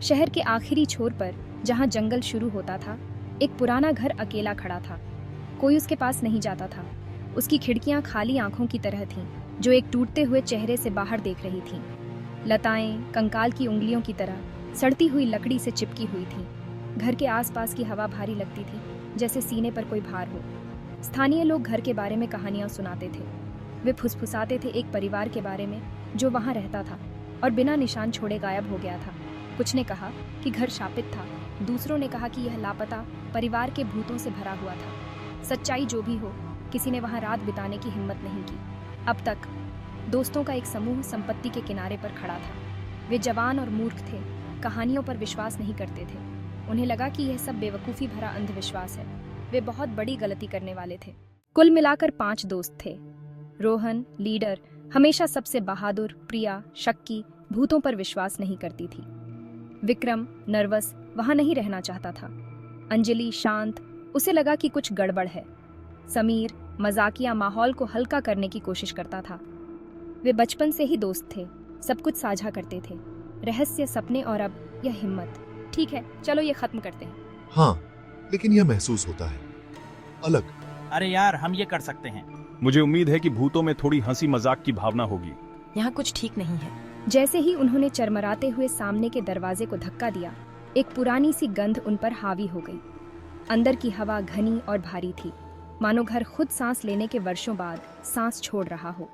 शहर के आखिरी छोर पर, जहां जंगल शुरू होता था, एक पुराना घर अकेला खड़ा था। कोई उसके पास नहीं जाता था। उसकी खिड़कियां खाली आंखों की तरह थीं, जो एक टूटते हुए चेहरे से बाहर देख रही थीं। लताएं कंकाल की उंगलियों की तरह सड़ती हुई लकड़ी से चिपकी हुई थीं। घर के आसपास की हवा भारी लगती थी, जैसे सीने पर कोई भार हो। स्थानीय लोग घर के बारे में कहानियां सुनाते थे। वे फुसफुसाते थे एक परिवार के बारे में जो वहां रहता था और बिना निशान छोड़े गायब हो गया था। कुछ ने कहा कि घर शापित था, दूसरों ने कहा कि यह लापता परिवार के भूतों से भरा हुआ था। सच्चाई जो भी हो, किसी ने वहां रात बिताने की हिम्मत नहीं की। अब तक दोस्तों का एक समूह संपत्ति के किनारे पर खड़ा था। वे जवान और मूर्ख थे, कहानियों पर विश्वास नहीं करते थे। उन्हें लगा कि यह सब बेवकूफ़ी भरा अंधविश्वास है। वे बहुत बड़ी गलती करने वाले थे। कुल मिलाकर 5 दोस्त थे। रोहन, लीडर, हमेशा सबसे बहादुर। प्रिया, शक्की, भूतों पर विश्वास नहीं करती थी। विक्रम, नर्वस, वहां नहीं रहना चाहता था। अंजलि, शांत, उसे लगा कि कुछ गड़बड़ है। समीर, मजाकिया, माहौल को हल्का करने की कोशिश करता था। वे बचपन से ही दोस्त थे, सब कुछ साझा करते थे, रहस्य, सपने और अब यह हिम्मत। ठीक है, चलो ये खत्म करते हैं। हाँ, लेकिन यह महसूस होता है अलग। अरे यार, हम ये कर सकते हैं। मुझे उम्मीद है कि भूतों में थोड़ी हंसी मजाक की भावना होगी। यहाँ कुछ ठीक नहीं है। जैसे ही उन्होंने चरमराते हुए सामने के दरवाजे को धक्का दिया, एक पुरानी सी गंध उन पर हावी हो गई। अंदर की हवा घनी और भारी थी, मानो घर खुद सांस लेने के वर्षों बाद सांस छोड़ रहा हो।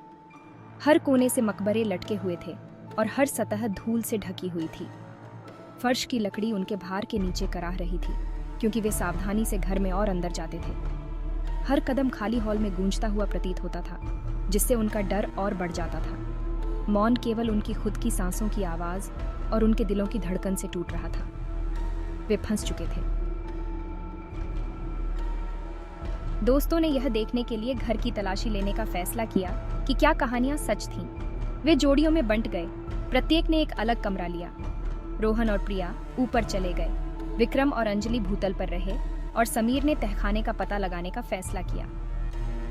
हर कोने से मकबरे लटके हुए थे और हर सतह धूल से ढकी हुई थी। फर्श की लकड़ी उनके भार के नीचे कराह रही थी, क्योंकि वे सावधानी से घर में और अंदर जाते थे। हर कदम खाली हॉल में गूंजता हुआ प्रतीत होता था, जिससे उनका डर और बढ़ जाता था। मौन केवल उनकी खुद की सांसों की आवाज और उनके दिलों की धड़कन से टूट रहा था। वे फंस चुके थे। दोस्तों ने यह देखने के लिए घर की तलाशी लेने का फैसला किया कि क्या कहानियां सच थीं। वे जोड़ियों में बंट गए, प्रत्येक ने एक अलग कमरा लिया। रोहन और प्रिया ऊपर चले गए, विक्रम और अंजलि भूतल पर रहे और समीर ने तहखाने का पता लगाने का फैसला किया।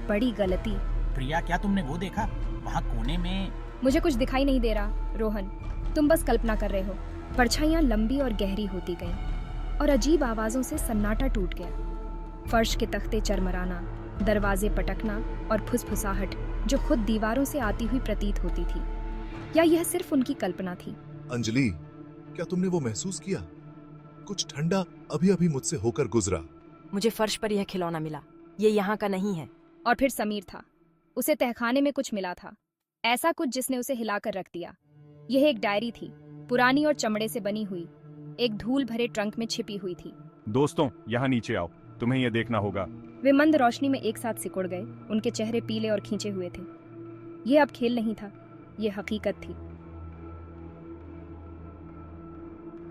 बड़ी गलती। प्रिया, क्या तुमने वो देखा वहाँ कोने में? मुझे कुछ दिखाई नहीं दे रहा रोहन, तुम बस कल्पना कर रहे हो। परछाइयां लंबी और गहरी होती गईं और अजीब आवाजों से सन्नाटा टूट गया। फर्श के तख्ते चरमराना, दरवाजे पटकना और फुसफुसाहट जो खुद दीवारों से आती हुई प्रतीत होती थी। या यह सिर्फ उनकी कल्पना थी? अंजलि, क्या तुमने वो महसूस किया? कुछ ठंडा अभी अभी मुझसे होकर गुजरा। मुझे फर्श पर यह खिलौना मिला, ये यहाँ का नहीं है। और फिर समीर था, उसे तहखाने में कुछ मिला था, ऐसा कुछ जिसने उसे हिलाकर रख दिया। यह एक डायरी थी, पुरानी और चमड़े से बनी हुई, एक धूल भरे ट्रंक में छिपी हुई थी। दोस्तों, यहाँ नीचे आओ, तुम्हें यह देखना होगा। वे मंद रोशनी में एक साथ सिकुड़ गए। उनके चेहरे पीले और खींचे हुए थे। यह अब खेल नहीं था, यह हकीकत थी।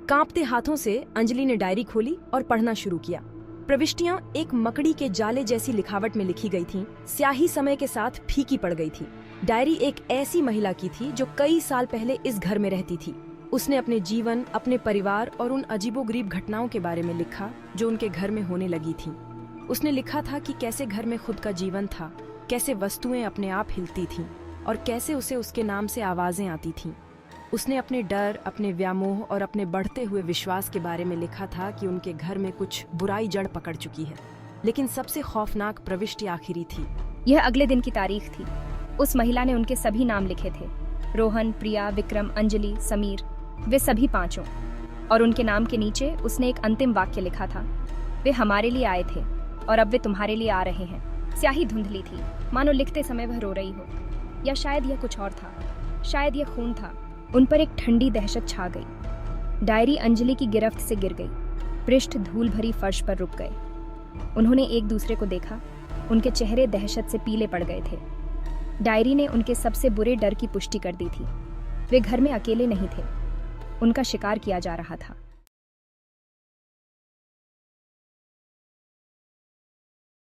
कांपते हाथों से अंजलि ने डायरी खोली और पढ़ना शुरू किया। प्रविष्टियां एक मकड़ी के जाले जैसी लिखावट में लिखी गई थीं। स्याही समय के साथ फीकी पड़ गई थी। डायरी एक ऐसी महिला की थी जो कई साल पहले इस घर में रहती थी। उसने अपने जीवन, अपने परिवार और उन अजीबोगरीब घटनाओं के बारे में लिखा जो उनके घर में होने लगी थीं। उसने लिखा था कि कैसे घर में खुद का जीवन था, कैसे वस्तुएं अपने आप हिलती थीं और कैसे उसे उसके नाम से आवाजें आती थीं। उसने अपने डर, अपने व्यामोह और अपने बढ़ते हुए विश्वास के बारे में लिखा था कि उनके घर में कुछ बुराई जड़ पकड़ चुकी है। लेकिन सबसे खौफनाक प्रविष्टि आखिरी थी। यह अगले दिन की तारीख थी। उस महिला ने उनके सभी नाम लिखे थे, रोहन, प्रिया, विक्रम, अंजलि, समीर, वे सभी 5। और उनके नाम के नीचे उसने एक अंतिम वाक्य लिखा था, वे हमारे लिए आए थे और अब वे तुम्हारे लिए आ रहे हैं। स्याही धुंधली थी, मानो लिखते समय वह रो रही हो, या शायद यह कुछ और था, शायद यह खून था। उन पर एक ठंडी दहशत छा गई। डायरी अंजलि की गिरफ्त से गिर गई, पृष्ठ धूल भरी फर्श पर रुक गए। उन्होंने एक दूसरे को देखा, उनके चेहरे दहशत से पीले पड़ गए थे। डायरी ने उनके सबसे बुरे डर की पुष्टि कर दी थी। वे घर में अकेले नहीं थे, उनका शिकार किया जा रहा था।